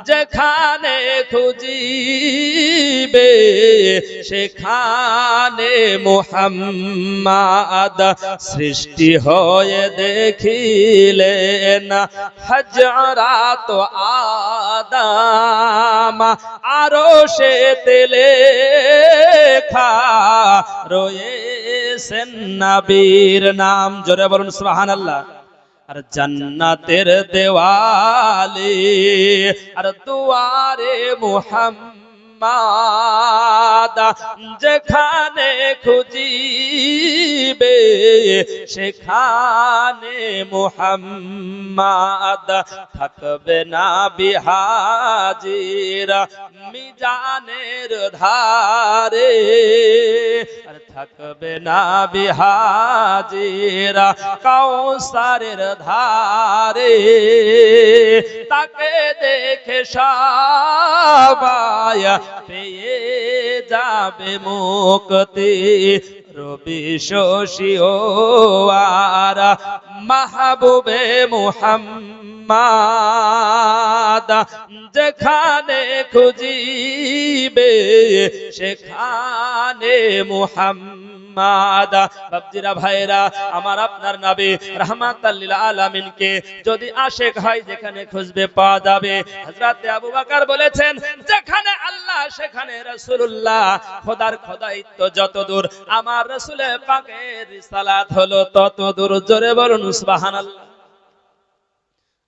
যেখানে খুঁজিবে সেখানে মুহাম্মাদ সৃষ্টি হয়ে দেখিলেন হযরত আদম আরশে লেখা রয়েছেন নবীর নাম। জোরে বলুন সুবহানাল্লাহ। আর জান্নাতের দেওয়ালে আর দুয়ারে মুহাম্মাদ যেখানে খুঁজিবে সেখানে মুহাম্মাদ থাকবে না বিহাজির মিজানের ধারে আর থাকবে না বিহাজির কাউসারের ধারে তাকে দেখে সবাই পেয়ে যাবে মুক্তি রবি শশীও আর মাহবুবে মুহাম্মাদ যেখানে খুঁজিবে সেখানে মুহাম্মাদ। বাপজিরা ভাইরা আমার আপনার নবী রাহমাতাল লিল আলামিনকে যদি আশিক হয় যেখানে খুঁজবে পাওয়া যাবে। হযরত আবু বকর বলেছেন যেখানে আল্লাহ সেখানে রাসূলুল্লাহ। খোদার খোদাইত্ব যত দূর আমার রাসূলের পাকের রিসালাত হলো তত দূর। জোরে বলুন সুবহানাল্লাহ।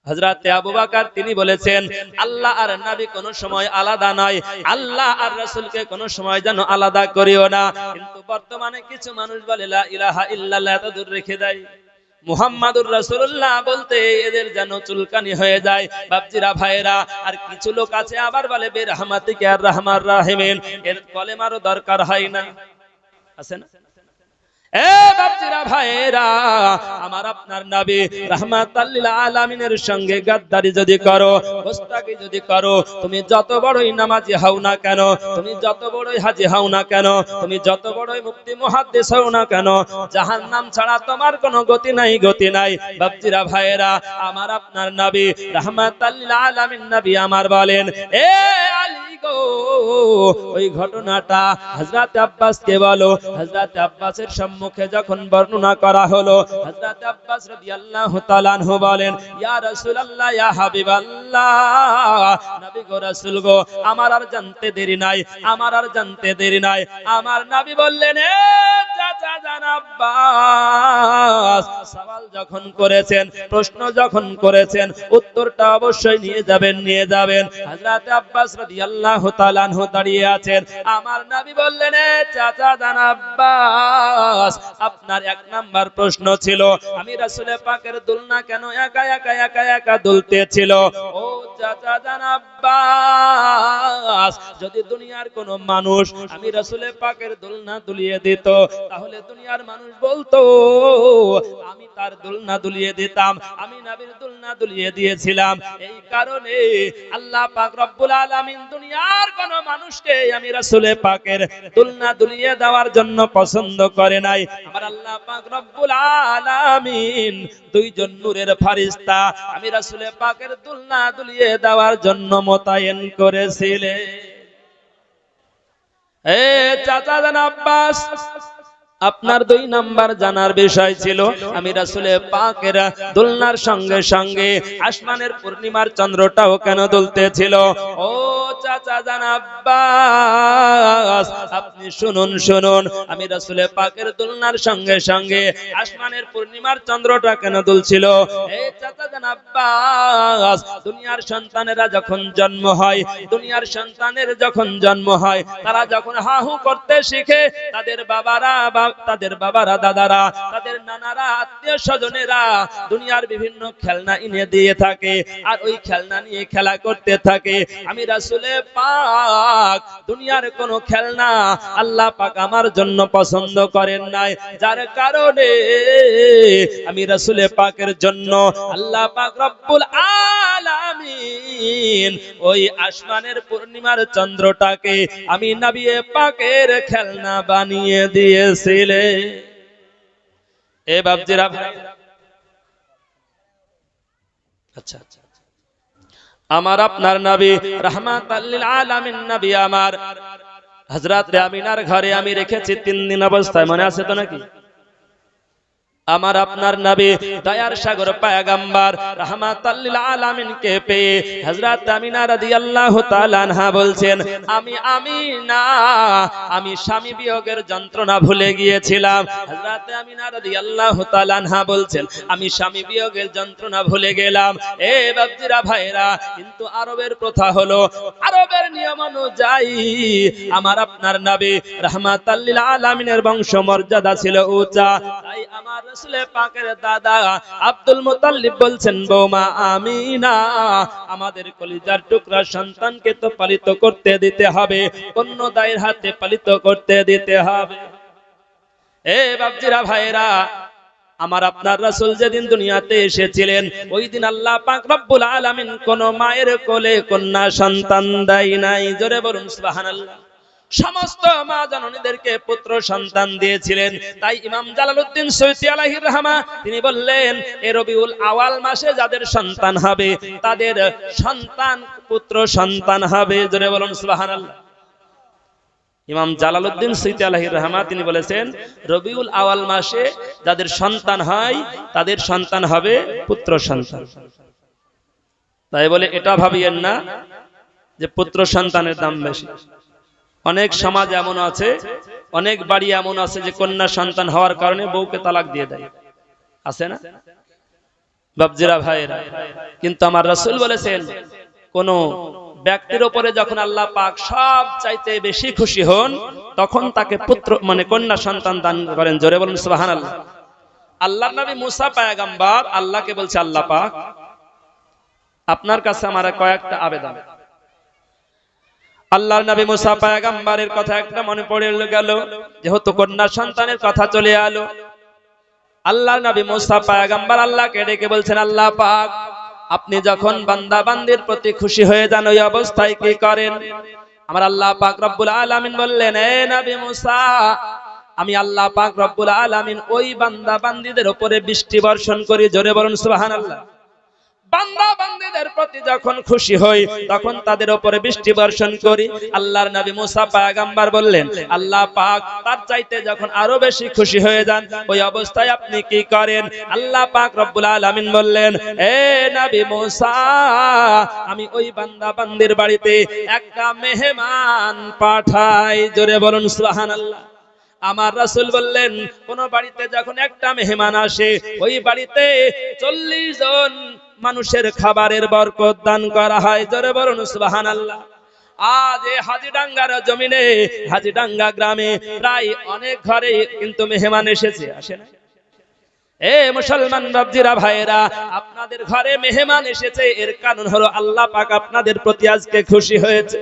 হযরত আবু বকর তিনি বলেছেন আল্লাহ আর নবী কোন সময় আলাদা নয়, আল্লাহ আর রাসূলকে কোন সময় যেন আলাদা করিও না। কিন্তু বর্তমানে কিছু মানুষ বলে লা ইলাহা ইল্লাল্লাহ এত দূর রেখে দেয়, মুহাম্মাদুর রাসূলুল্লাহ বলতে এদের যেন চুলকানি হয়ে যায়। বাপজিরা ভাইরা আর কিছু লোক আছে আবার বলে বিরহমাতিকা আর রাহমার রাহিমিন, এর কলেমারও দরকার হয় না, আছে না? এ বাপজিরা ভাইরা আমার আপনার নবী রাহমাতাল লিল আলামিনের সঙ্গে গাদ্দারি যদি করো, গোস্তাকি যদি করো, তুমি যত বড়ই নামাজি হও না কেন, তুমি যত বড়ই হাজী হও না কেন, তুমি যত বড়ই মুফতি মুহাদ্দিস হও না কেন, জাহান্নাম ছাড়া তোমার কোনো গতি নাই, গতি নাই। বাপজিরা ভাইরা আমার আপনার নবী রাহমাতাল লিল আলামিন নবী আমার বলেন এ আলী গো ওই ঘটনাটা হযরত আব্বাসকে বলো। হযরত আব্বাসের মুখে যখন বর্ণনা করা হলো হযরত আব্বাস রাদিয়াল্লাহু তাআলা আনহু বলেন ইয়া রাসূলুল্লাহ ইয়া হাবিবাল্লাহ, নবী গো রাসূল গো আমার আর জানতে দেরি নাই, আমার আর জানতে দেরি নাই। আমার নবী বললেন এ চাচা জান আব্বাস সওয়াল যখন করেছেন, প্রশ্ন যখন করেছেন, উত্তরটা অবশ্যই নিয়ে যাবেন, নিয়ে যাবেন। হযরত আব্বাস রাদিয়াল্লাহু তাআলা আনহু দাঁড়িয়ে আছেন। আমার নবী বললেন এ চাচা জান আব্বাস আপনার এক নাম্বার প্রশ্ন ছিল আমি রাসূলের পাকের দুলনা কেন একা একা একা একা দুলতে ছিল। ও চাচা জান আব্বাস যদি দুনিয়ার কোন মানুষ আমি রাসূলের পাকের দুলনা দুলিয়ে দিত তাহলে দুনিয়ার মানুষ বলতো আমি তার দুলনা দুলিয়ে দিতাম, আমি নবীর দুলনা দুলিয়ে দিয়েছিলাম। এই কারণে আল্লাহ পাক রব্বুল আলামিন দুনিয়ার কোন মানুষকে আমি রাসূলের পাকের দুলনা দুলিয়ে দেওয়ার জন্য পছন্দ করে নাই। আমার আল্লাহ পাক রব্বুল আলামিন দুইজন নূরের ফেরেশতা আমি রাসূলের পাকের দুলনা দুলিয়ে দেওয়ার জন্য মোতায়েন করেছিলেন। এ চাচা জান আব্বাস আপনার দুই নাম্বার জানার বিষয় ছিল আমি রাসূলের পাকের দুলনার সঙ্গে সঙ্গে আসমানের পূর্ণিমার চন্দ্রটাও কেন দুলতেছিল। ও চাচা জান আব্বাস আপনি শুনুন শুনুন আমি রাসূলের পাকের দুলনার সঙ্গে সঙ্গে আসমানের পূর্ণিমার চন্দ্রটা কেন দুলছিল। এই চাচা জান আব্বাস দুনিয়ার সন্তানেরা যখন জন্ম হয়, দুনিয়ার সন্তানের যখন জন্ম হয় তারা যখন হাহু করতে শিখে তাদের বাবারা দাদারা তাদের নানারা আত্মীয় স্বজনেরা দুনিয়ার বিভিন্ন খেলনা এনে দিয়ে থাকে আর ওই খেলনা নিয়ে খেলা করতে থাকে। আমি রাসূলের পাক দুনিয়ার কোন খেলনা আল্লাহ পাক আমার জন্য পছন্দ করেন নাই, যার কারণে আমি রাসূলের পাকের জন্য আল্লাহ পাক রব্বুল আলামিন ওই আসমানের পূর্ণিমার চন্দ্রটাকে আমি নবী পাকের খেলনা বানিয়ে দিয়েছিলে। এ বাপজিরা ভাই আচ্ছা আমার আপনার নবী রাহমাতাল লিল আলামিন নবী আমার হযরত আমিনার ঘরে আমি রেখেছি 3 দিন অবস্থায়, মনে আছে তো নাকি? আমার আপনার নবী দয়ার সাগর পয়গম্বর রাহমাতাল লিল আলামিন কে পেয়ে হযরত আমিনা রাদিয়াল্লাহু তাআলা আনহা বলছেন, আমি স্বামী বিয়োগের যন্ত্রণা ভুলে গিয়েছিলাম। হযরত আমিনা রাদিয়াল্লাহু তাআলা আনহা বলছেন, আমি স্বামী বিয়োগের যন্ত্রণা ভুলে গেলাম। এ বাপজিরা ভাইরা, কিন্তু আরবের প্রথা হলো, আরবের নিয়ম অনুযায়ী আমার আপনার নবী রাহমাতাল লিল আলামিনের বংশ মর্যাদা ছিল উঁচা। তাই আমার রাসূলে পাকের দাদা আব্দুল মুত্তালিব বলছেন, বৌমা আমিনা, আমাদের কলিজার টুকরা সন্তানকে তো পালিত করতে দিতে হবে, অন্য দায়ের হাতে পালিত করতে দিতে হবে। এ বাপজিরা ভাইরা, আমার আপনার রাসূল যেদিন দুনিয়াতে এসেছিলেন, ওই দিন আল্লাহ পাক রব্বুল আলামিন কোন মায়ের কোলে কন্যা সন্তান দেয় নাই। জোরে বলুন সুবহানাল্লাহ। সমস্ত মা জননীদেরকে পুত্র সন্তান দিয়েছিলেন। তাই ইমাম জালালউদ্দিন সৈয়দী আলাইহির রাহমা তিনি বললেন, এই রবিউল আওয়াল মাসে যাদের সন্তান হবে তাদের সন্তান পুত্র সন্তান হবে। জোরে বলুন সুবহানাল্লাহ। ইমাম জালালউদ্দিন সৈয়দী আলাইহির রাহমা তিনি বলেছেন, রবিউল আওয়াল মাসে যাদের সন্তান হয় তাদের সন্তান হবে পুত্র সন্তান। তাই বলে এটা ভাবিয়েন না যে পুত্র সন্তানের দাম বেশি। অনেক সমাজ এমন আছে, অনেক বাড়ি এমন আছে যে কন্যা সন্তান হওয়ার কারণে বউকে তালাক দিয়ে দেয়, আছে না বাপজিরা ভাইরা? কিন্তু আমার রাসূল বলেছেন, কোন ব্যক্তির উপরে যখন আল্লাহ পাক সব চাইতে বেশি খুশি হন, তখন তাকে পুত্র মানে কন্যা সন্তান দান করেন। জোরে বলুন সুবহানাল্লাহ। আল্লাহর নবী মুসা পয়গম্বর আল্লাহকে বলছে, আল্লাহ পাক, আপনার কাছে আমার কয়েকটা আবেদন। আল্লাহর নবী মুসা পয়গম্বরের কথা একটা মনে পড়ে গেল, যেহেতু কন্যা সন্তানের কথা চলে এলো। আল্লাহর নবী মুসা পয়গম্বর আল্লাহকে ডেকে বলছেন, আল্লাহ পাক, আপনি যখন বান্দা বান্দির প্রতি খুশি হয়ে যান, ওই অবস্থায় কি করেন? আমার আল্লাহ পাক রব্বুল আলামিন বললেন, এ নবী মুসা, আমি আল্লাহ পাক রব্বুল আলামিন ওই বান্দা বান্দিদের উপরে বৃষ্টি বর্ষণ করি। জোরে বলুন সুবহানাল্লাহ। বান্দা বান্দীদের প্রতি যখন খুশি হই, তখন তাদের উপরে বৃষ্টি বর্ষণ করি। আল্লাহর নবী মুসা পয়গম্বর বললেন, আল্লাহ পাক তার চাইতে যখন আরো বেশি খুশি হয়ে যান, ওই অবস্থায় আপনি কি করেন? আল্লাহ পাক রব্বুল আলামিন বললেন, এ নবী মুসা, আমি ওই বান্দা বান্দির বাড়িতে একটা মেহমান পাঠাই। জোরে বলুন সুবহানাল্লাহ। আমার রাসূল বললেন, কোন বাড়িতে যখন একটা মেহমান আসে, ওই বাড়িতে 40 জন মানুষের খাবারের বরকত দান করা হয়। জোরে বলুন সুবহানাল্লাহ। আজ এই হাজীডাঙ্গার জমিনে, হাজীডাঙ্গা গ্রামে প্রায় অনেক ঘরে কিন্তু মেহমান এসেছে, আসে না? এ মুসলমান বাপজিরা ভাইরা, আপনাদের ঘরে মেহমান এসেছে, এর কারণ হলো আল্লাহ পাক আপনাদের প্রতি আজকে খুশি হয়েছে।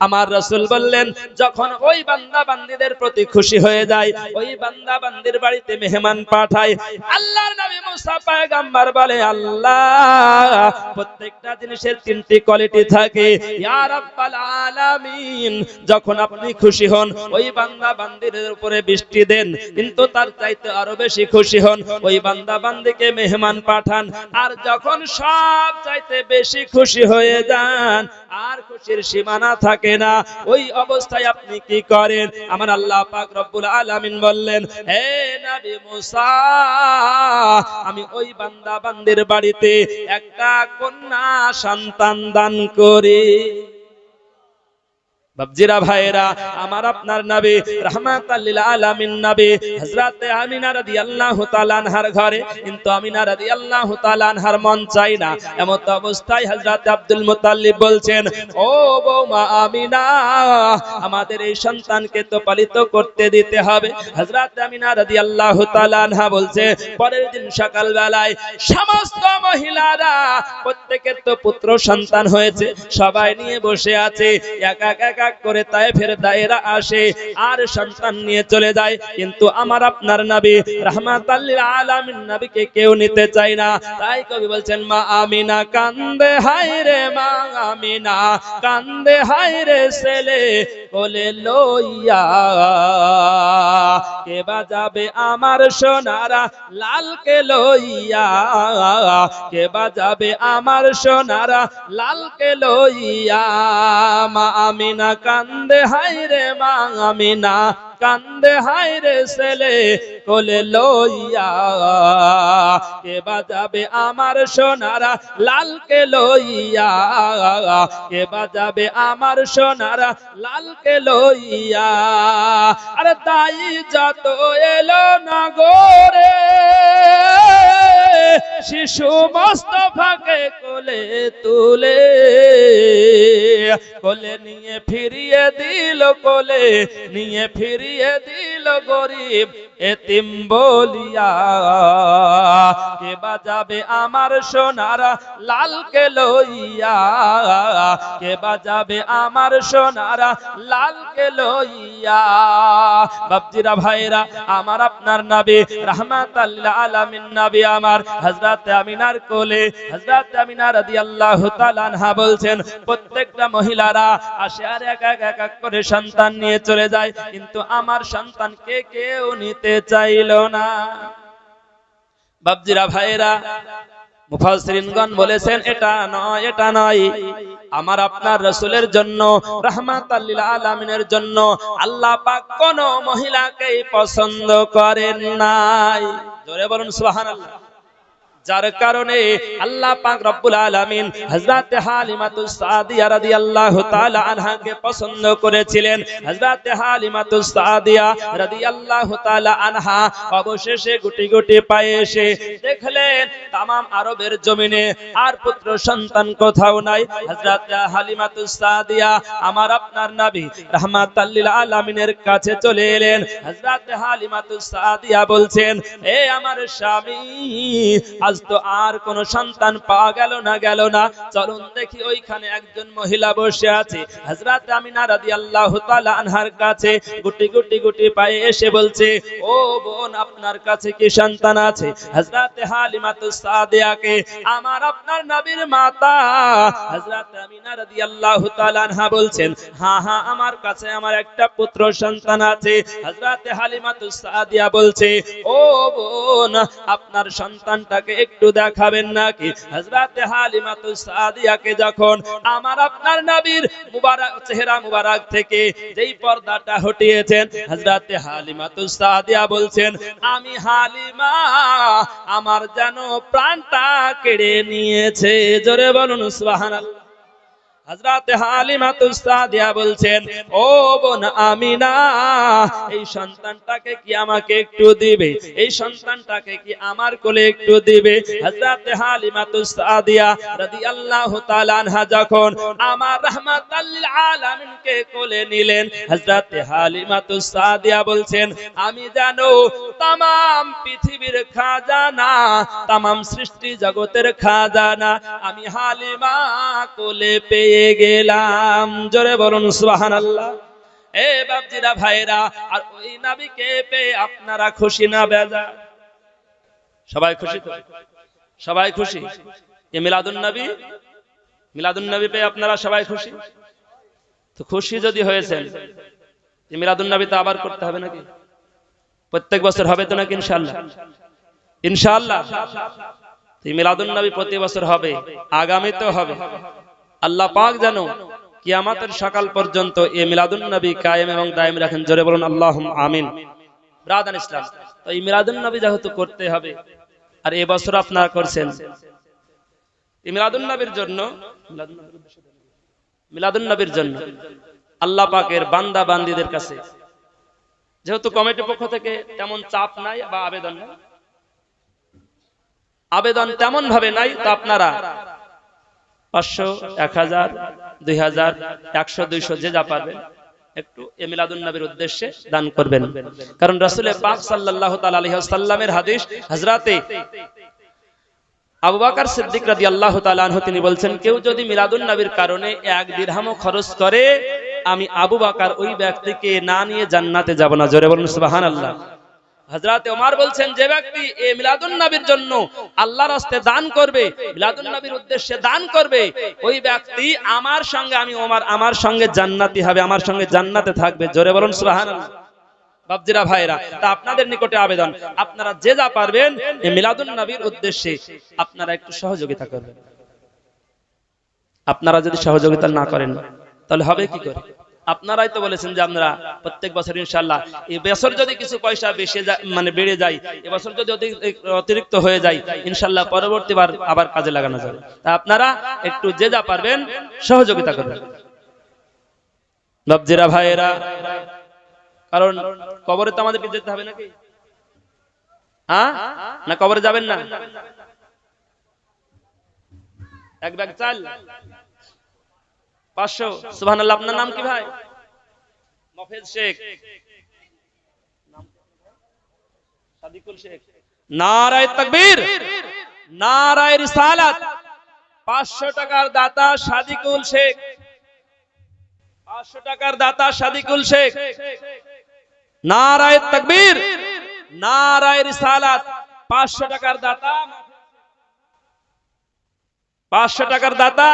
আমার রাসূল বললেন, যখন ওই বান্দা বান্দীদের প্রতি খুশি হয়ে যায়, ওই বান্দা বান্দির বাড়িতে মেহমান পাঠায়। আল্লাহর নবী মুসা পয়গম্বর বলে, আল্লাহ, প্রত্যেকটা জিনিসের 3টি কোয়ালিটি থাকে। ইয়া রাব্বাল আলামিন, যখন আপনি খুশি হন, ওই বান্দা বান্দিদের উপরে বৃষ্টি দেন, কিন্তু তার চাইতে আরো বেশি খুশি হন, ওই বান্দা বান্দিকে মেহমান পাঠান। আর যখন সব চাইতে বেশি খুশি হয়ে যান, আর খুশির সীমানা থাকে না, ওই অবস্থায় আপনি কি করেন? আমার আল্লাহ পাক রব্বুল আলামিন বললেন, হে নবী মুসা, আমি ওই বান্দা বান্দির বাড়িতে একটা কন্যা সন্তান দান করি। বাপজিরা ভাইরা, আমার আপনার নবী রাহমাতাল লিল আলামিন নবী হযরত আমিনা রাদিয়াল্লাহু তাআলা আনহার ঘরে, কিন্তু আমিনা রাদিয়াল্লাহু তাআলা আনহার মন চাই না। এমন অবস্থায় হযরত আব্দুল মুত্তালিব বলছেন, ও বৌমা আমিনা, আমাদের এই সন্তানকে তো পালিত করতে দিতে হবে। হযরত আমিনা রাদিয়াল্লাহু তাআলা আনহা বলছে, পরের দিন সকাল বেলায় সমস্ত মহিলারা, প্রত্যেকের তো পুত্র সন্তান হয়েছে, সবাই নিয়ে বসে আছে, একা একা করে তায়েফের দায়েরা আসে আর সন্তান নিয়ে চলে যায়। কিন্তু আমার আপনার নবী রাহমাতাল লিল আলামিন নবীকে কেউ নিতে চায় না। তাই কবি বলছেন, মা আমিনা কান্দে, হায় রে মা আমিনা কান্দে হায়রে ছেলে কোলে লইয়া কে বাজাবে আমার সোনারা লালকে লইয়া কে বাজাবে আমার সোনারা লালকে লইয়া মা আমিনা কান্দে হায়রে মা আমিনা কান্দে হায়রে ছেলে কোলে লইয়া কে বাজাবে আমার সোনারা লালকে লইয়া কে বাজাবে আমার সোনারা লালকে লইয়া আরে তাই যত এলো না গোরে শিশু মোস্তফাকে কোলে তুলে কোলে নিয়ে ফিরিয়ে দিল কোলে নিয়ে ফিরিয়ে দিল গরিব এতিম বলিয়া কে বাজাবে আমার সোনারা লালকে লইয়া কে বাজাবে আমার সোনারা লালকে লইয়া বাপজিরা ভাইরা আমার আপনার নবী রাহমাতাল লিল আলামিন নবী আমার হযরত আমিনার কোলে হযরত আমিনা রাদিয়াল্লাহু তাআলা আনহা বলছেন প্রত্যেকটা মহিলারা আসে আর এক এক করে সন্তান নিয়ে চলে যায় কিন্তু আমার সন্তানকে কেউ নিতে চাইল না বাপজিরা ভাইরা মুফাসসিরিনগণ বলেছেন এটা নয় আমার আপনার রাসূলের জন্য রাহমাতাল লিল আলামিনের জন্য আল্লাহ পাক কোন মহিলাকেই পছন্দ করেন নাই জোরে বলুন সুবহানাল্লাহ যার কারণে আল্লাহ পাক রব্বুল আলামিন হযরত হালিমাতুস সাদিয়া রাদিয়াল্লাহু তাআলা আনহাকে পছন্দ করেছিলেন হযরত হালিমাতুস সাদিয়া রাদিয়াল্লাহু তাআলা আনহা অবশেষে গুটি গুটি পায়ে এসে দেখলেন तमाम আরবের জমিনে আর পুত্র সন্তান কোথাও নাই হযরত হালিমাতুস সাদিয়া আমার আপনার নবী রাহমাতাল লিল আলামিনের কাছে চলে এলেন হযরত হালিমাতুস সাদিয়া বলছেন এ আমার স্বামী আজ তো আর কোন সন্তান পাওয়া গেল না চলুন দেখি ওইখানে একজন মহিলা বসে আছে হযরত আমিনা রাদিয়াল্লাহু তাআলা আনহার কাছে গুটি গুটি গুটি পায়ে এসে বলছে ও বোন আপনার কাছে কি সন্তান আছে হযরত হালিমাতুস সাদিয়াকে আমার আপনার নবীর মাতা হযরত আমিনা রাদিয়াল্লাহু তাআলা আনহা বলছেন হ্যাঁ আমার কাছে আমার একটা পুত্র সন্তান আছে হযরত হালিমাতুস সাদিয়া বলছে ও বোন আপনার সন্তানটাকে একটু দেখাবেন নাকি হযরত হালিমাতুস সাদিয়াকে যখন আমার আপনার নবীর মুবারক চেহারা মুবারক থেকে যেই পর্দাটা হটিয়েছেন হযরত হালিমাতুস সাদিয়া বলছেন আমি হালিমা আমার যেন প্রাণটা কেড়ে নিয়েছে জোরে বলুন সুবহানাল্লাহ হযরত হালিমাতুস সাদিয়া বলছেন ও বোন আমিনা এই সন্তানটাকে কি আমাকে একটু দিবে এই সন্তানটাকে কি আমার কোলে একটু দিবে হযরত হালিমাতুস সাদিয়া রাদিয়াল্লাহু তাআলা আনহা যখন আমার রাহমাতাল লিল আলামিনকে কোলে নিলেন হযরত হালিমাতুস সাদিয়া বলছেন আমি জানো तमाम পৃথিবীর খাজানা तमाम সৃষ্টি জগতের খাজানা আমি হালিমা কোলে পেয়ে গেলাম জোরে বলুন সুবহানাল্লাহ এ বাপজিরা ভাইরা আর ওই নবীকে পেয়ে আপনারা খুশি না বেজার সবাই খুশি তো সবাই খুশি এই মিলাদুন নবী পেয়ে আপনারা সবাই খুশি তো খুশি যদি হয়েছেন এই মিলাদুন নবী তো আবার করতে হবে নাকি প্রত্যেক বছর হবে তো নাকি ইনশাআল্লাহ এই মিলাদুন নবী প্রতি বছর হবে আগামী তো হবে আল্লাহ পাক জানো কিয়ামতের সকাল পর্যন্ত এই মিলাদুন নবী কায়েম এবং দায়েম রাখেন জোরে বলুন আল্লাহুম্মা আমিন ব্রাদার ইসলাম তো এই মিলাদুন নবী যেহেতু করতে হবে আর এই বছর আপনারা করছেন এই মিলাদুন নবীর জন্য আল্লাহ পাকের বান্দা বান্দীদের কাছে যেহেতু কমিটির পক্ষ থেকে তেমন চাপ নাই বা আবেদন তেমন ভাবে নাই তো আপনারা 500 1000 2000 100 200 যে যা পারবেন একটু এই মিলাদুন নবীর উদ্দেশ্যে দান করবেন কারণ রাসূল পাক সাল্লাল্লাহু তাআলা আলাইহি ওয়াসাল্লামের হাদিস হযরতে আবু বকর সিদ্দিক রাদিয়াল্লাহু তাআলা আনহু তিনি বলছেন কেউ যদি মিলাদুন নবীর কারণে 1 দিরহামও খরচ করে আমি আবু বকর ওই ব্যক্তিকে না নিয়ে জান্নাতে যাব না জোরে বলুন সুবহানাল্লাহ হযরত ওমর বলছেন যে ব্যক্তি এই মিলাদুন নবীর জন্য আল্লাহর রাস্তায় দান করবে, মিলাদুন নবীর উদ্দেশ্যে দান করবে, ওই ব্যক্তি আমার সঙ্গে, আমি ওমর আমার সঙ্গে জান্নাতি হবে, আমার সঙ্গে জান্নাতে থাকবে। জোরে বলুন সুবহানাল্লাহ। বাপজিরা ভাইরা, তা আপনাদের নিকটে আবেদন, আপনারা যে যা পারবেন এই মিলাদুন নবীর উদ্দেশ্যে আপনারা একটু সহযোগিতা করবেন। আপনারা যদি সহযোগিতা না করেন তাহলে হবে কি করে? আপনারাই তো বলেছেন যে আমরা প্রত্যেক বছর ইনশাআল্লাহ, এই বছর যদি কিছু পয়সা বেশি মানে বেড়ে যায়, এবছর যদি অতিরিক্ত হয়ে যায়, ইনশাআল্লাহ পরবর্তীবার আবার কাজে লাগানো যাবে। তা আপনারা একটু যে যা পারবেন সহযোগিতা করবেন বাপজিরা ভাইরা। কারণ কবরে তো আমাদেরকে যেতে হবে নাকি? হ্যাঁ না, কবরে যাবেন না? এক ব্যাগ চাল 500। সুবহানাল্লাহ। আপনার নাম কি ভাই? মফেজ শেখ, সাদিকুল শেখ। নারায়ে তাকবীর, নারায়ে রিসালাত। 500 টাকার দাতা সাদিকুল শেখ, 500 টাকার দাতা সাদিকুল শেখ। নারায়ে তাকবীর, নারায়ে রিসালাত। 500 টাকার দাতা, 500 টাকার দাতা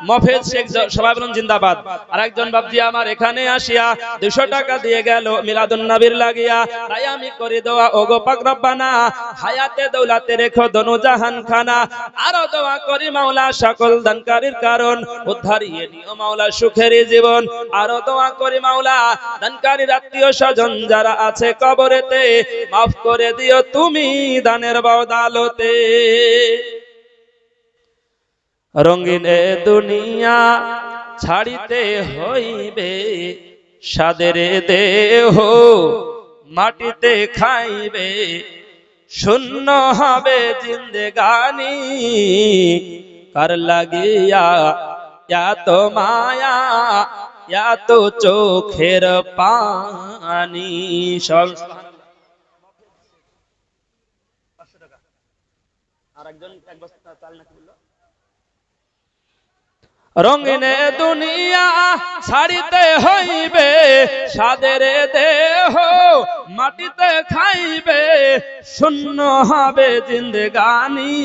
মফেজ শেখ। সবাই বলুন জিন্দাবাদ। আর একজন বাপজি আমার এখানে আসিয়া 200 টাকা দিয়ে গেল মিলাদুন নবীর লাগিয়া। তাই আমি করে দোয়া, ওগো পাক রব্বানা হায়াতে দৌলাতে রেখো দনু জাহান খানা। আরো দোয়া করি মাওলা সকল দানকারীর কারণ উদ্ধারিয়ে নিও মাওলা সুখের জীবন। আরো দোয়া করি মাওলা দানকারীর আত্মীয় স্বজন যারা আছে কবরেতে, মাফ করে দিও তুমি দানের বদৌলতে। রঙিন এ দুনিয়া ছাড়িতে হইবে, সাদের দেহ মাটিতে খাইবে, শূন্য হবে জিন্দেগানি, কার লাগিয়া এত মায়া এত চোখের পানি। আর একজন এক বস্তা চাল নাকি বললো? রঙিন দুনিয়া ছাড়িতে হইবে, সাদের দেহ মাটিতে খাইবে, শূন্য হবে জিন্দেগানি,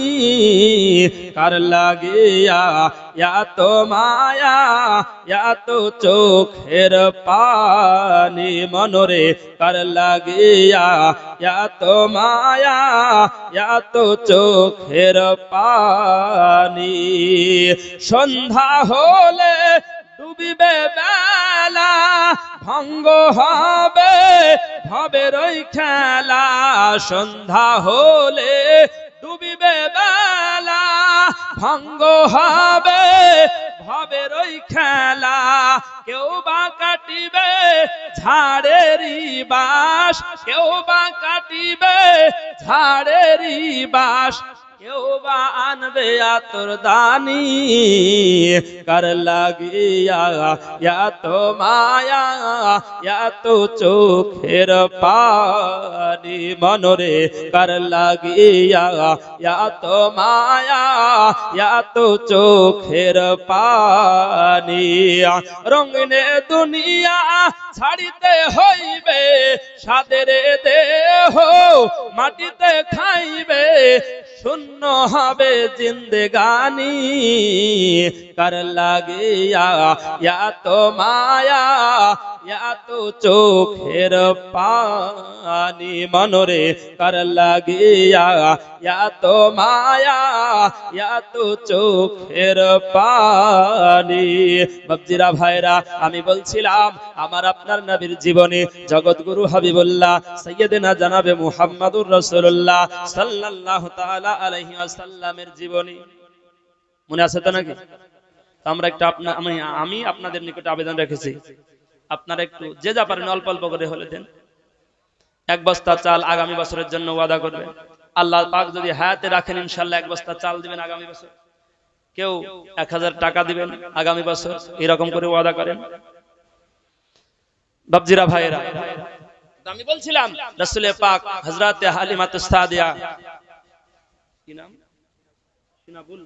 কার লাগিয়া এত মায়া এত চোখের পানি। মনরে কার লাগিয়া এত মায়া এত চোখের পানি। সন্ধ্যা হলে ডুবিবে বেলা, ভঙ্গ হবে ভবের ওই খেলা। সন্ধ্যা হলে ডুবিবে বেলা, ভঙ্গ হবে ভবের ওই খেলা। কেউ বা কাটিবে ঝাড়েরই বাস, কেউ বা কাটিবে ঝাড়েরই বাস, কেউ বা আনবে আতর দানি, কার লাগিয়া এত মায়া এত চোখের পানি। মনরে কার লাগিয়া এত মায়া এত চোখের পানি। রঙিন দুনিয়া ছাড়িতে হইবে, সাদের দেহ মাটিতে খাইবে, শূন্য হবে জিন্দেগানি, কার লাগিয়া এত মায়া এত চোখের পানি। মনরে কার লাগিয়া এত মায়া এত চোখের পানি। বাপজিরা ভাইরা, আমি বলছিলাম আমার আপনার নবীর জীবনে জগৎগুরু হাবিবুল্লাহ সাইয়্যিদিনা জনাবে মুহাম্মদুর রাসূলুল্লাহ সাল্লাল্লাহু তাআলা আলাইহি ওয়াসাল্লামের জীবনী মনে আছে তো নাকি? আমরা একটু আমি আপনাদের নিকটে আবেদন রেখেছি, আপনারা একটু যে যা পারেন অল্প অল্প করে হলে দেন। এক বস্তা চাল আগামী বছরের জন্য ওয়াদা করবেন। আল্লাহ পাক যদি হায়াতে রাখেন ইনশাআল্লাহ এক বস্তা চাল দিবেন আগামী বছর। কেউ 1000 টাকা দিবেন আগামী বছর, এরকম করে ওয়াদা করেন বাপজিরা ভাইরা। আমি বলছিলাম রাসূল পাক হযরত হালিমাতুস সাদিয়া, কি নাম? সিনাবুল।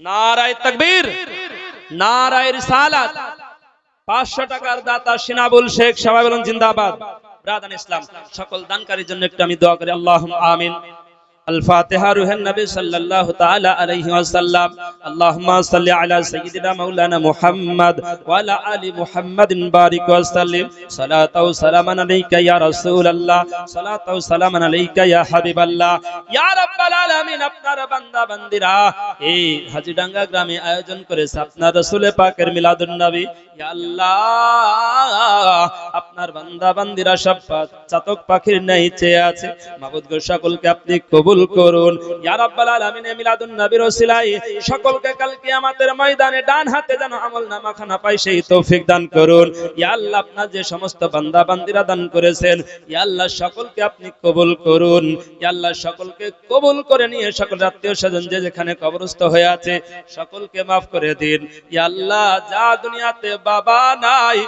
নারায়ে তাকবীর, নারায়ে রিসালাত। 500 টাকার দাতা সিনাবুল শেখ, সবাই বলুন জিন্দাবাদ। ব্রাদার ইসলাম, সকল দানকারীর জন্য একটু আমি দোয়া করি, আল্লাহুম্মা আমিন। الفاتحة روح النبي صلى الله تعالى عليه وسلم. اللهم صل على سيدنا مولانا محمد وعلى آل محمد بارك وسلم. صلاة وسلام عليك يا رسول الله, صلاة وسلام عليك يا حبيب الله. يا رب العالمين, আপনার বান্দা বান্দিরা এই হাজীডাঙ্গা গ্রামে আয়োজন করেছে আপনার রাসূল পাকের মিলাদুন নবী। ইয়া আল্লাহ, আপনার বান্দা বান্দিরা সব চাতক পাখির ন্যায় চেয়ে আছে, মাবুদ গো সকলকে আপনি কবুল করুন। ইয়া রাব্বাল আলামিন, মিলাদুন নবীর ওসিলায় সকলকে কাল কিয়ামতের ময়দানে ডান হাতে যেন আমলনামা খানা পাই সেই তৌফিক দান করুন। ইয়া আল্লাহ, আপনার যে সমস্ত বান্দা বান্দিরা দান করেছেন, ইয়া আল্লাহ সকলকে আপনি কবুল করুন। ইয়া আল্লাহ সকলকে কবুল করে নিয়ে সকল আত্মীয় স্বজন যে যেখানে কবরস্থ হয়ে আছে সকলকে মাফ করে দিন। ইয়া আল্লাহ, যা দুনিয়াতে বাবা নাই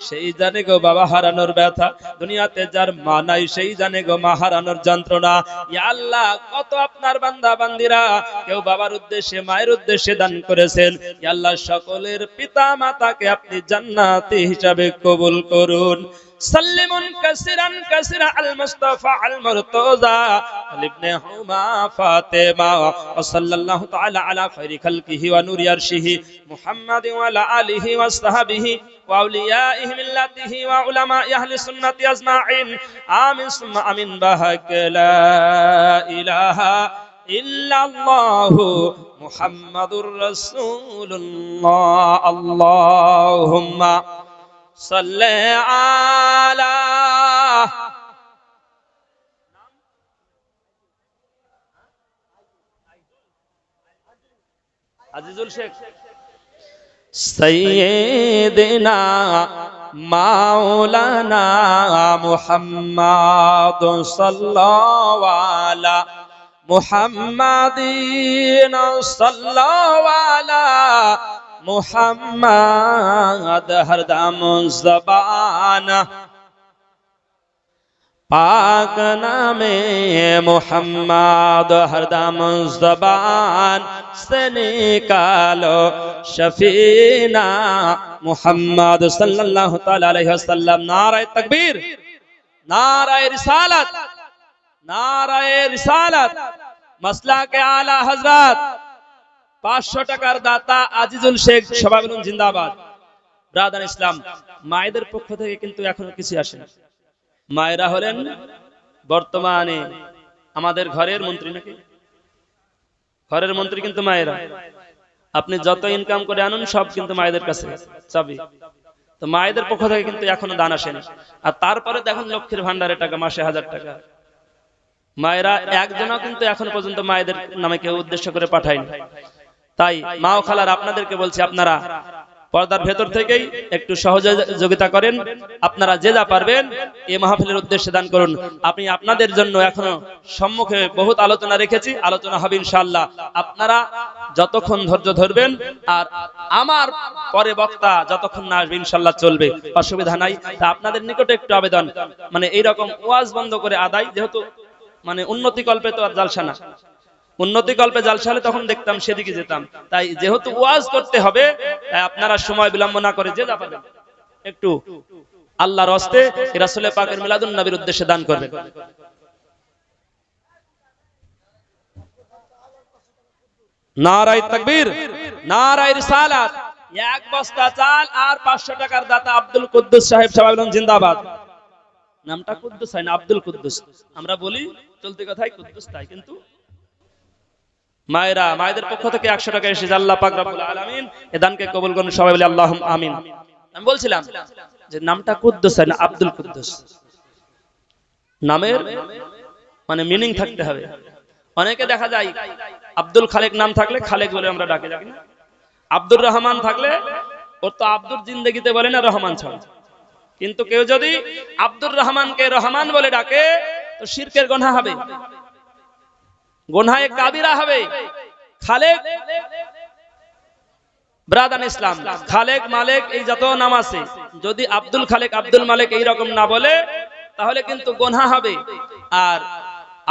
সেই জানে গো বাবা হারানোর ব্যথা, দুনিয়াতে যার মা নাই সেই জানে গো মা হারানোর যন্ত্রণা। ইয়া আল্লাহ, কত আপনার বান্দা বান্দিরা কেউ বাবার উদ্দেশ্যে মায়ের উদ্দেশ্যে দান করেছেন, ইয়া আল্লাহ সকলের পিতা মাতাকে আপনি জান্নাতি হিসাবে কবুল করুন। সাল্লিমুন কাসিরান কাসিরা আল মুস্তাফা আল মুরতাজা ইবনে হুমা ফাতেমা ওয়া সাল্লাল্লাহু তাআলা আলা খায়রি খালকিহি ওয়া নূরি আরশিহি মুহাম্মাদিন ওয়া আলা আলিহি ওয়া সাহবিহি ওয়া আউলিয়াইহি মিল্লাতিহি ওয়া উলামাই আহলি সুন্নাতি আজমাইন। আমিন সুম্মা আমিন। বাহাক লা ইলাহা ইল্লাল্লাহু মুহাম্মাদুর রাসূলুল্লাহ। আল্লাহুম্মা সাল্লি আলা আজিজুল শেখ সাইয়্যিদিনা মাওলানা মুহাম্মাদ সাল্লাল্লাহু আলা মুহাম্মাদিন সাল্লাল্লাহু আলা মুহাম্মাদ হরদম জবান পাক নামে মুহাম্মাদ হরদম জবান से निकालो शफीना मुहम्मद सल्लल्लाहु ताला अलैहि वसल्लम। नारे तकबीर, नारे रिसालत, नारे रिसालत। मसला के आला हजरत 500 টাকার দাতা আজিজুল শেখ সবাই বলুন জিন্দাবাদ। ব্রাদার ইসলাম, মায়েদের পক্ষ থেকে কিন্তু এখনো কিছু আসে না। মায়েরা হলেন বর্তমানে আমাদের ঘরের মন্ত্রী, নাকি ঘরের মন্ত্রী কিন্তু মায়েরা। আপনি যত ইনকাম করে আনুন সব কিন্তু মায়েদের কাছে চাবি। তো মায়েদের পক্ষ থেকে কিন্তু এখনো দান আসেনি। আর তারপরে দেখুন লক্ষ্মীর ভান্ডারের টাকা মাসে 1000 টাকা। মায়েরা একজনও কিন্তু এখন পর্যন্ত মায়েদের নামে কেউ উদ্দেশ্য করে পাঠায়নি। তাই মা ও খালার আপনাদেরকে বলছি, আপনারা পর্দার ভেতর থেকেই একটু সহযোগিতা করেন। আপনারা যে যা পারবেন এই মাহফিলের উদ্দেশ্যে দান করুন। আমি আপনাদের জন্য এখনো সম্মুখে বহুত আলোচনা রেখেছি, আলোচনা হবে ইনশাআল্লাহ। আপনারা যতক্ষণ ধৈর্য ধরবেন আর আমার পরে বক্তা যতক্ষণ না আসবে ইনশাআল্লাহ চলবে, অসুবিধা নাই। তা আপনাদের নিকটে একটু আবেদন, মানে এইরকম ওয়াজ বন্ধ করে আদায়, যেহেতু মানে উন্নতি কল্পে তো আর জালসা না, উন্নতি কল্পে জালসা হলে তখন দেখতাম সেদিকে যেতাম। তাই যেহেতু ওয়াজ করতে হবে, তাই আপনারা সময় বিলম্ব না করে যে যা পাবেন একটু আল্লাহর হস্তে রাসূল পাকের মিলাদুন নবীর উদ্দেশ্যে দান করবেন। নারায়ে তাকবীর, নারায়ে রিসালাত। এক বস্তা চাল আর 500 টাকার দাতা আব্দুল কুদ্দুস সাহেব সবাই বলুন জিন্দাবাদ। নামটা কুদ্দুস হয় না, আব্দুল কুদ্দুস। আমরা বলি চলতি কথাই কুদ্দুস, তাই কিন্তু মায়েরা, মায়েদের পক্ষ থেকে 100 টাকা এসেছে। আল্লাহ পাক রব্বুল আলামিন এই দানকে কবুল করুন। সবাই বলি আল্লাহুম্মা আমিন। আমি বলছিলাম যে নামটা কুদ্দুস হয় না, আব্দুল কুদ্দুস। নামের মানে মিনিং থাকতে হবে। অনেকে দেখা যায় আব্দুল খালেক নাম থাকলে খালেক বলে আমরা ডাকে, জানি না। আব্দুর রহমান থাকলে ওর তো আব্দুর জিন্দেগিতে বলে না, রহমান ছাড়া। কিন্তু কেউ যদি আব্দুর রহমানকে রহমান বলে ডাকে তো শিরকের গুনাহ হবে, গুনাহে কাবিরা হবে। খালেক ব্রাদার ইসলাম, খালেক মালেক এই যত নাম আছে, যদি আব্দুল খালেক আব্দুল মালেক এই রকম না বলে তাহলে কিন্তু গুনাহ হবে। আর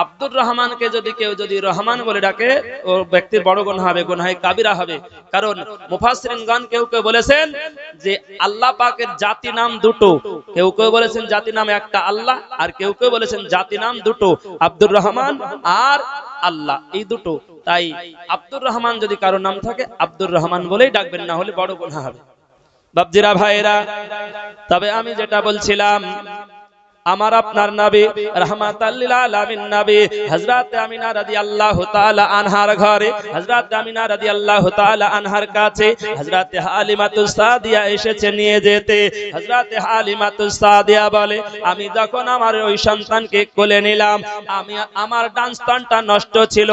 আব্দুর রহমানকে যদি কেউ যদি রহমান বলে ডাকে ও ব্যক্তির বড় গুনাহ হবে, গুনাহে কাবিরা হবে। কারণ মুফাসসিরিনগণ কেউ কেউ বলেছেন যে আল্লাহ পাকের জাতি নাম দুটো, কেউ কেউ বলেছেন জাতি নাম একটা আল্লাহ, আর কেউ কেউ বলেছেন জাতি নাম দুটো, আব্দুর রহমান আর আল্লাহ, এই দুটো। তাই আব্দুর রহমান যদি কারো নাম থাকে আব্দুর রহমান বলেই ডাকবেন, না হলে বড় গুনাহ হবে। বাপজিরা ভাইরা, তবে আমি যেটা বলছিলাম, আমার আপনার নবী রাহমাতাল লিল আলামিন নবী হযরত আমিনা রাদিয়াল্লাহু তাআলা আনহার ঘরে, হযরত আমিনা রাদিয়াল্লাহু তাআলা আনহার কাছে হযরত হালিমাতুস সাদিয়া এসেছে নিয়ে যেতে। হযরত হালিমাতুস সাদিয়া বলে, আমি যখন আমার ওই সন্তানকে কোলে নিলাম, আমি আমার ডান স্তনটা নষ্ট ছিল,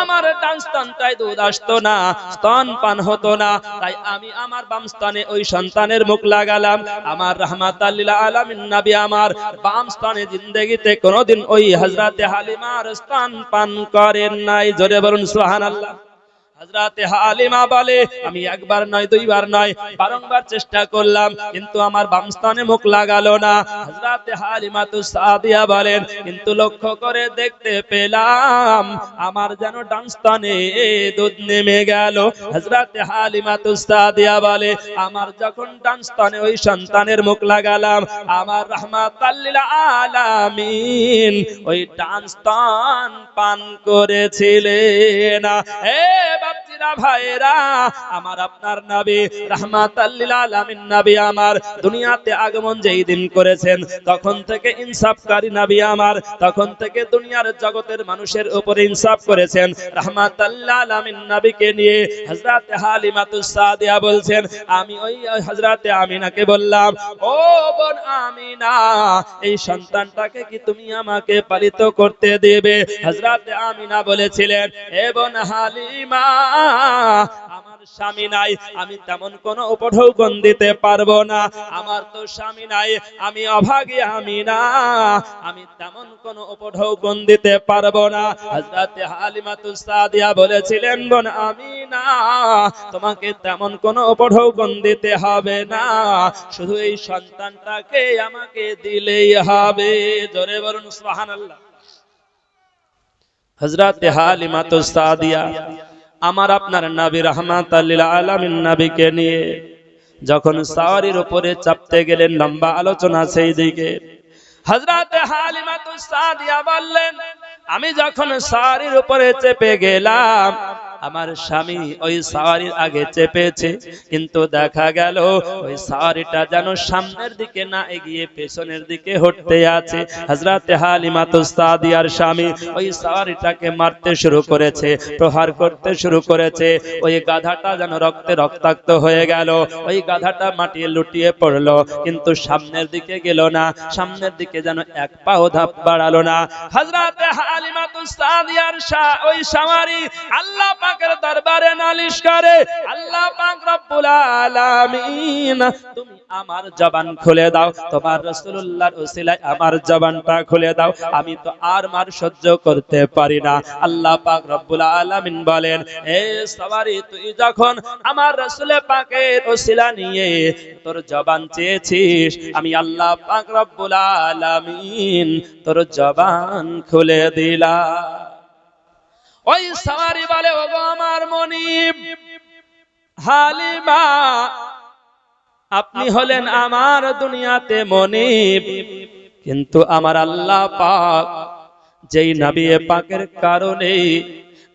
আমার ডান স্তনটায় দুধ আসতো না, স্তন পান হতো না, তাই আমি আমার বাম স্তনে ওই সন্তানের মুখ লাগালাম। আমার রাহমাতাল লিল আলামিন নবী আমার বাম স্তনে জিন্দেগিতে কোনদিন ওই হযরতে হালিমার স্তন পান করেন নাই। জোরে বলুন সুবহানাল্লাহ। হযরতে হালিমা বলে, আমি একবার নয় দুইবার নয় বারংবার চেষ্টা করলাম, কিন্তু আমার বাম স্তনে মুখ লাগালো না। হযরতে হালিমাতুস সাদিয়া বলেন, কিন্তু লক্ষ্য করে দেখতে পেলাম আমার যেন ডান স্তনে দুধ নেমে গেল। হযরতে হালিমাতুস সাদিয়া বলে, আমার যখন ডান স্তনে ওই সন্তানের মুখ লাগালাম, আমার রাহমাতাল লিল আলামিন ওই ডান স্তন পান করেছিলেন। বাপজিরা ভাইরা, আমার আপনার নবী রাহমাতাল লিল আলামিন নবী আমার দুনিয়াতে আগমন যেই দিন করেছেন, তখন থেকে ইনসাফকারী নবী আমার, তখন থেকে দুনিয়ার জগতের মানুষের উপরে ইনসাফ করেছেন। রাহমাতাল লিল আলামিন নবীকে নিয়ে হযরতে হালিমাতুস সাদিয়া বলছেন, আমি ওই হযরতে আমিনাকে বললাম, ও বোন আমিনা, এই সন্তানটাকে কি তুমি আমাকে পালিত করতে দেবে? হযরতে আমিনা বলেছিলেন, এ বোন হালিমা, আমার স্বামী নাই, আমি তেমন কোন উপঢৌকন দিতে পারবো না, আমার তো স্বামী নাই, আমি অভাগী আমিনা, আমি তেমন কোন উপঢৌকন দিতে পারবো না। হযরতে হালিমাতুস সাদিয়া বলেছিলেন, বোন আমিনা, তোমাকে তেমন কোন উপঢৌকন দিতে হবে না, শুধু এই সন্তানটাকে আমাকে দিলেই হবে। জোরে বলুন সুবহানাল্লাহ। হযরতে হালিমাতুস সাদিয়া আমার আপনার নবী রাহমাতাল লিল আলামিন নবীকে নিয়ে যখন সাওয়ারির উপরে চাপতে গেলেন, লম্বা আলোচনা সেই দিকে, হযরতে হালিমাতুস সাদিয়া বললেন, আমি যখন সাওয়ারির উপরে চেপে গেলাম, আমার স্বামী ওই সাওয়ারির আগে চেপেছে, কিন্তু দেখা গেল ওই সাওয়ারিটা যেন সামনের দিকে না এগিয়ে পেছনের দিকে হটতে আছে। হযরতে হালিমাতুস সাদিয়ার স্বামী ওই সাওয়ারিটাকে মারতে শুরু করেছে, প্রহার করতে শুরু করেছে। ওই গাধাটা যেন রক্তে রক্তাক্ত হয়ে গেল, ওই গাধাটা মাটিতে লুটিয়ে পড়লো, কিন্তু সামনের দিকে গেল না, সামনের দিকে যেন এক পাও ধাপ বাড়ালো না। হযরতে হালিমাতুস সাদিয়ার ওই সাওয়ারি আল্লাহ পাকের দরবারে নালিশ করে, আল্লাহ পাক রব্বুল আলামিন, তুমি আমার জবান খুলে দাও, তোমার রাসূলুল্লাহর ওসিলায় আমার জবানটা খুলে দাও, আমি তো আর মার সহ্য করতে পারি না। আল্লাহ পাক রব্বুল আলামিন বলেন, এ সাওয়ারি, তুই যখন আমার রাসূল পাকের ওসিলা নিয়ে তোর জবান চেয়েছিস, আমি আল্লাহ পাক রব্বুল আলামিন তোর জবান খুলে দিলাম। ওই সাওয়ারি বলে, ওগো আমার মনিব হালিমা, আপনি হলেন আমার দুনিয়াতে মনিব, কিন্তু আমার আল্লাহ পাক যেই নবী পাকের কারণে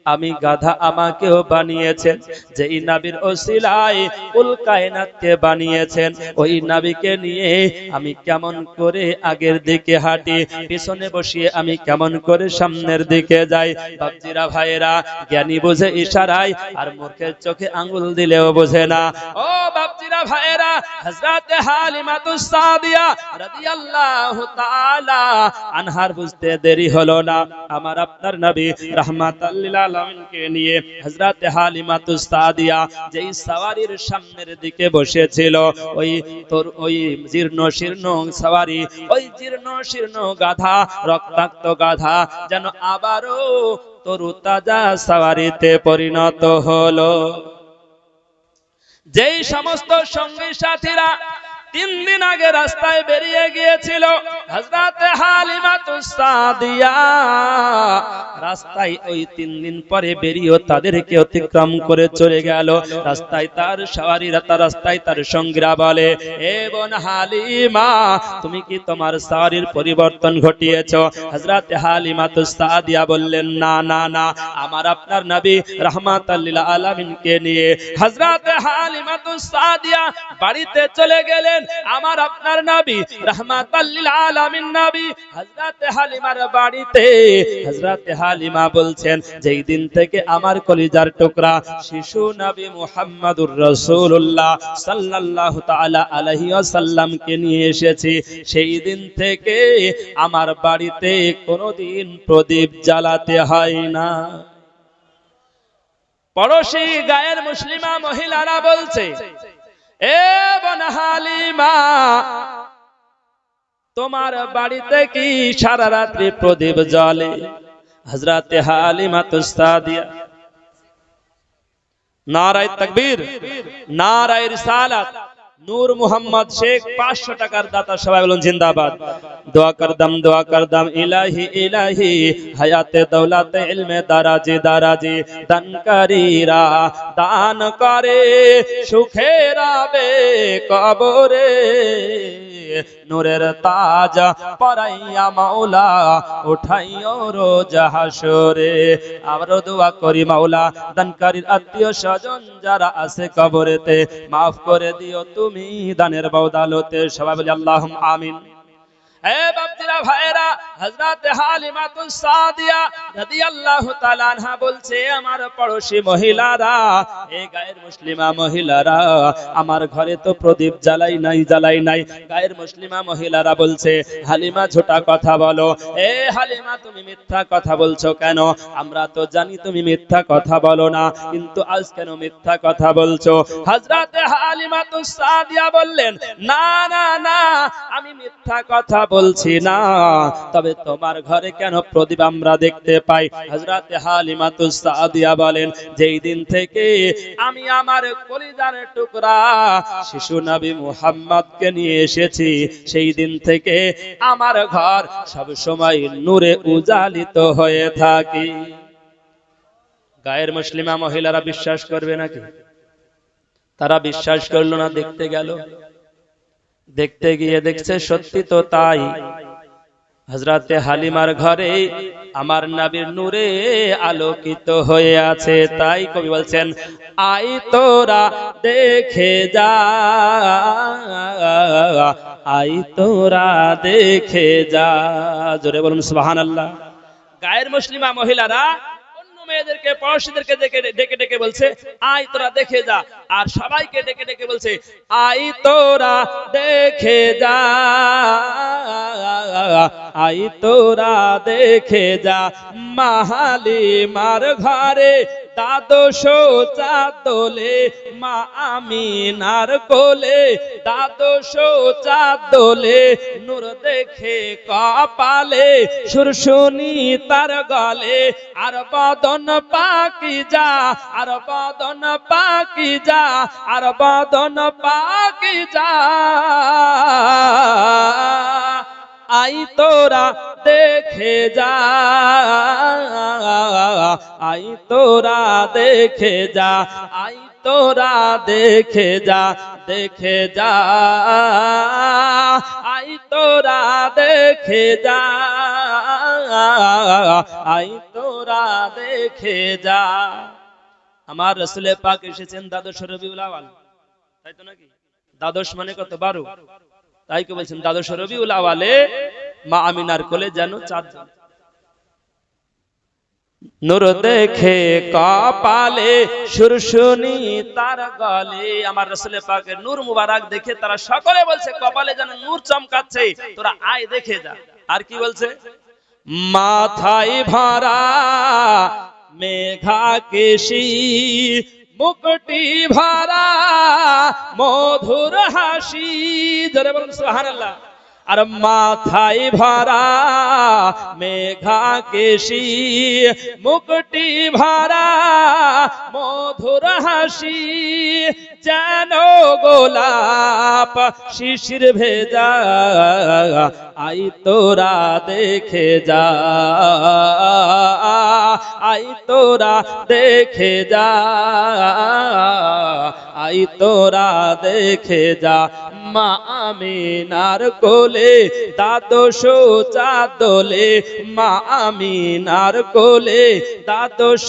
আমি গাধা আমাকেও বানিয়েছেন, যেই নবীর ওসিলায় কুল কায়নাতকে বানিয়েছেন, ওই নবীকে নিয়ে আমি কেমন করে আগের দিকে হাঁটি, পিছনে বসিয়ে আমি কেমন করে সামনের দিকে যাই। বাপজিরা ভাইরা, জ্ঞানী বুঝে ইশারায়, আর মুখের চোখে আঙ্গুল দিলেও বোঝে না। ও বাপজিরা ভাইরা, হযরতে হালিমাতুস সাদিয়া রাদিয়াল্লাহু তাআলা আনহার বুঝতে দেরি হলো না। আমার আপনার নবী রাহমাতাল লিল আলামিনকে নিয়ে হযরতে হালিমাতুস সাদিয়া যেই সাওয়ারির সামনের দিকে বসেছিল, ওই জীর্ণ শীর্ণ সাওয়ারি, ওই জীর্ণ শীর্ণ গাধা, রক্তাক্ত গাধা যেন আবারও তরুতাজা সাওয়ারিতে পরিণত হলো। যেই সমস্ত সঙ্গী সাথীরা 3 দিন আগে রাস্তায় বেরিয়ে গিয়েছিল হযরত হালিমাতুস সাদিয়া, রাস্তায় ওই 3 দিন পরে বেরিয়ে তাদেরকে অতিক্রম করে চলে গেল। রাস্তায় তার সওয়ারীরা, তার রাস্তায় তার সঙ্গীরা বলে, এ বোন হালিমা, তুমি কি তোমার সওয়ারীর পরিবর্তন ঘটিয়েছো? হযরত হালিমাতুস সাদিয়া বললেন, না না না, আমার আপনার নবী রাহমাতাল লিল আলামিনকে নিয়ে হযরত হালিমাতুস সাদিয়া বাড়িতে চলে গেলেন। আমার আপনার নবী রাহমাতাল লিল আলামিন নবী হযরত হালিমার বাড়িতে। হযরত হালিমা বলছেন, যেই দিন থেকে আমার কলিজার টুকরা শিশু নবী মুহাম্মদুর রাসূলুল্লাহ সাল্লাল্লাহু তাআলা আলাইহি ওয়াসাল্লামকে নিয়ে এসেছি, সেই দিন থেকে আমার বাড়িতে কোনোদিন প্রদীপ জ্বালাতে হয় না। পড়োশী গায়ের মুসলিমা মহিলারা বলছে, এ বোন হালিমা, তোমার বাড়িতে কি সারা রাত্রি প্রদীপ জ্বলে? হযরত হালিমাতুস সাদিয়া নারায়ে তাকবীর, নারায়ে রিসালাত, নূর মোহাম্মদ শেখ 500 টাকার দাতা, সবাই বলুন জিন্দাবাদ। দোয়া করদাম ইলাহি ইলাহি, হায়াতে দৌলতে ইলমে দারাজি দারাজি, দানকারীরা দান করে সুখের আবে কবরে, নূরের তাজ পরাইয়া মাওলা উঠাইও রোজ হাসরে। আমরা দোয়া করি মাওলা, দানকারীর আত্মীয় স্বজন যারা আছে কবরেতে মাফ করে দিও তুমি দানের বদৌলতে। সবাই বলি আল্লাহুম্মা আমিন। এ বাপজিরা ভাইরা, হযরত হালিমাতুস সাদিয়া রাদিয়াল্লাহু তাআলা আনহা বলছে, আমার পড়োশী মহিলারা, এই গায়ের মুসলিমা মহিলারা, আমার ঘরে তো প্রদীপ জ্বালাই নাই। গায়ের মুসলিমা মহিলারা বলছে, হালিমা ঝোটা কথা বলো। এ হালিমা, তুমি মিথ্যা কথা বলছো কেন? আমরা তো জানি তুমি মিথ্যা কথা বলো না, কিন্তু আজ কেন মিথ্যা কথা বলছো? হযরত হালিমাতুস সাদিয়া বললেন, না না না, আমি মিথ্যা কথা বলছি না, তবে তোমার ঘরে কেন প্রদীপ আমরা দেখতে পাই? হযরত হালিমাতুস সাদিয়া বলেন, যেই দিন থেকে আমি আমার কলিজার টুকরা শিশু নবী মুহাম্মদকে নিয়ে এসেছি, সেই দিন থেকে আমার ঘর সব সময় নূরে উজালিত হয়ে থাকে। গায়ের মুসলিমা মহিলারা বিশ্বাস করবে নাকি? তারা বিশ্বাস করলো না, দেখতে গেল। দেখতে গিয়ে দেখছে সত্যি তো তাই। হযরত হালিমার ঘরে আমার নবীর নূরে আলোকিত হয়ে আছে। তাই কবি বলছেন, আই তোরা দেখে যা, আই তোরা দেখে যা। জোরে বলুন সুবহানাল্লাহ। গায়ের মুসলিমা মহিলারা মেয়েদেরকে, পড়োশীদেরকে ডেকে ডেকে বলছে, আয় তোরা দেখে যা। আর সবাইকে ডেকে ডেকে বলছে, আয় তোরা দেখে যা, আয় তোরা দেখে যা, মা হালিমার ঘরে দ্বাদশ চাঁদ দোলে, মা আমিনার কোলে দ্বাদশ চাঁদ দোলে, নূর দেখে কপালে, সুরসুনি তার গলে, আর বদন পাকিজা, আর বদন পাকিজা, আর বদন পাকিজা। আই তোরা দেখে যা, আই তোরা দেখে যা, আই তোরা দেখে যা, দেখে যা, আই তোরা দেখে যা, আই তোরা দেখে যা। আমার রাসূল পাক এসেছেন দ্বাদশ রবিউল আউয়াল, তাই তো নাকি? দ্বাদশ মানে কত? 12। তাই কে বলছেন দ্বাদশ রবিউল আউয়ালে মা আমিনার কোলে যেন চাঁদ, নূর দেখে কপালে, সুরসুনি তার গলে। আমার রাসূল পাকের নূর মুবারক দেখে তারা সকলে বলছে, কপালে যেন নূর চমকাচ্ছে, তোরা আয় দেখে যা। আর কি বলছে? মাথায় ভরা মেঘা কেশি, মুকুটি ভরা মধুর হাসি। জোরে বলুন সুবহানাল্লাহ। আর মাথায় ভরা মেঘা কেশি, মুকুটি ভরা মধুর হাসি, যেন গোলাপ শিশির ভেজা আই তোরা দেখে যা আই তোরা দেখে যা আই তোরা দেখে যা মা আমিনার কোলে দ্বাদশ চাঁদ দোলে মা আমিনার কোলে দ্বাদশ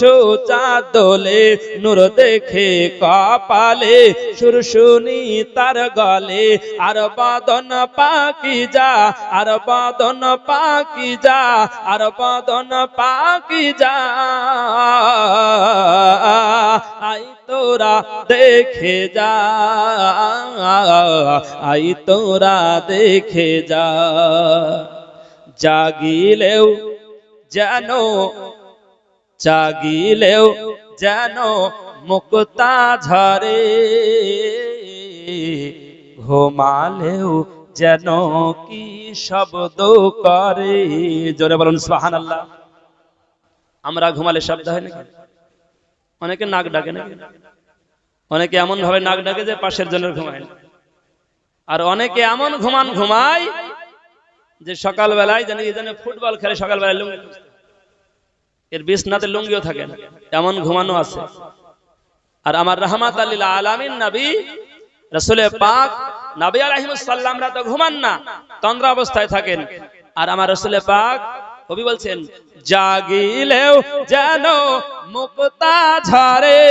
চাঁদ দোলে নূর দেখে কপালে সুর শুনি তার গলে আর বদন পাকিজা আর বদন পাকিজা আর বদন পাকিজা আই তোরা দেখে যা আই তোরা দেখে যা জাগিলেও যেন জাগিলেও যেন মুক্তা ঝরে ঘুমালেও যেন কি শব্দ করে জোরে বলুন সুবহানাল্লাহ। আমরা ঘুমালে শব্দ হয় নাকি? অনেকে নাক ডাকে নাকি? অনেকে এমন ভাবে নাক ডাকে যে পাশের জনের ঘুমায় না। আর অনেকে এমন ঘুমায় যে সকাল বেলায় জানি এখানে ফুটবল খেলে সকাল বেলায় লুঙ্গি এর বিছনাতে লুঙ্গিও থাকে না, এমন ঘুমানো আছে। আর আমার রাহমাত লিল আলামিন নবী রাসূল পাক নবী আলাইহিস সালামরা তো ঘুমান না, তন্দ্রা অবস্থায় থাকেন। আর আমার রাসূল পাক কবি বলছেন জাগিলেও যেন মুক্তা ঝরে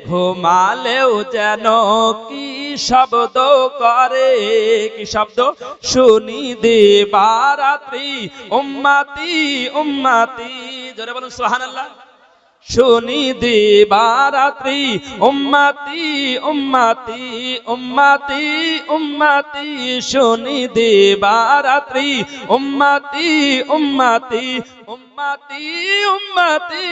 ঘুমালেও যেন কি শব্দ করে, কি শব্দ? শুনি দিবারাত্রি উম্মতি উম্মতি, জোরে বলুন সুবহানাল্লাহ। শুনি দিবারাত্রি উম্মতি উম্মতি উম্মতি উম্মতি, শুনি দিবারাত্রি উম্মতি উম্মতি উম্মতি উম্মতি।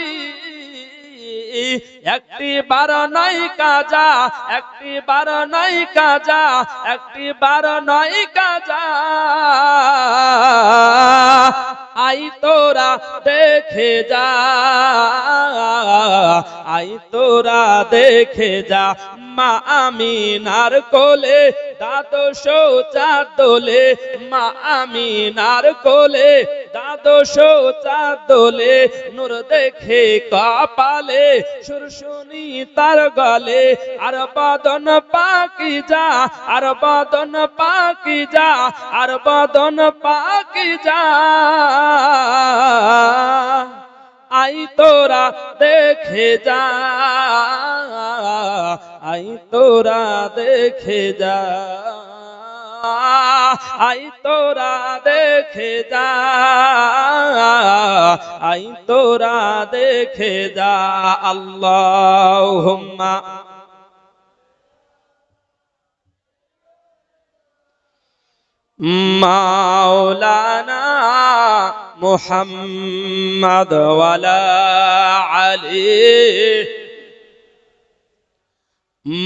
একটি বার নাই কাজা একটি বার নাই কাজা একটি বার নাই কাজা আই তোরা দেখে যা আই তোরা দেখে যা মা আমিনার কোলে দ্বাদশ চাঁদ দোলে মা আমিনার কোলে দ্বাদশ চাঁদ দোলে নূর দেখে কপালে সুর শুনি তার গলে আর বদন পাকিজা আর বদন পাকিজা আর বদন পাকিজা আই তোরা দেখে যা আই তোরা দেখে যা আই তোরা দেখে যা আই তোরা দেখে যা। আল্লাহুম্মা মাওলানা মুহাম্মদ ওয়ালা আলী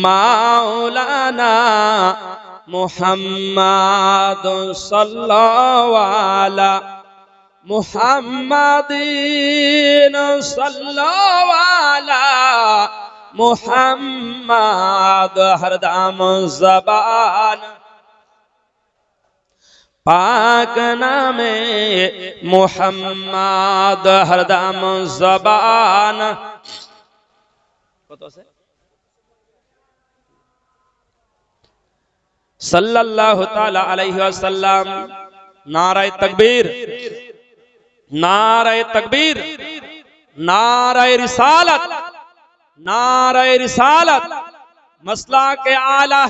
মাওলানা মুহাম্মদ সাল্লাল্লাহু আলা মুহাম্মাদিন সাল্লাল্লাহু আলা মুহাম্মদ হরদম জবান পাক নামে মুহাম্মদ হরদম জবান। কত আছে? সাল্লাল্লাহু তাআলা আলাইহি ওয়াসাল্লাম। নারায়ে তাকবীর নারায়ে তাকবীর নারায়ে রিসালাত নারায়ে রিসালাত। মাসলাকে আলা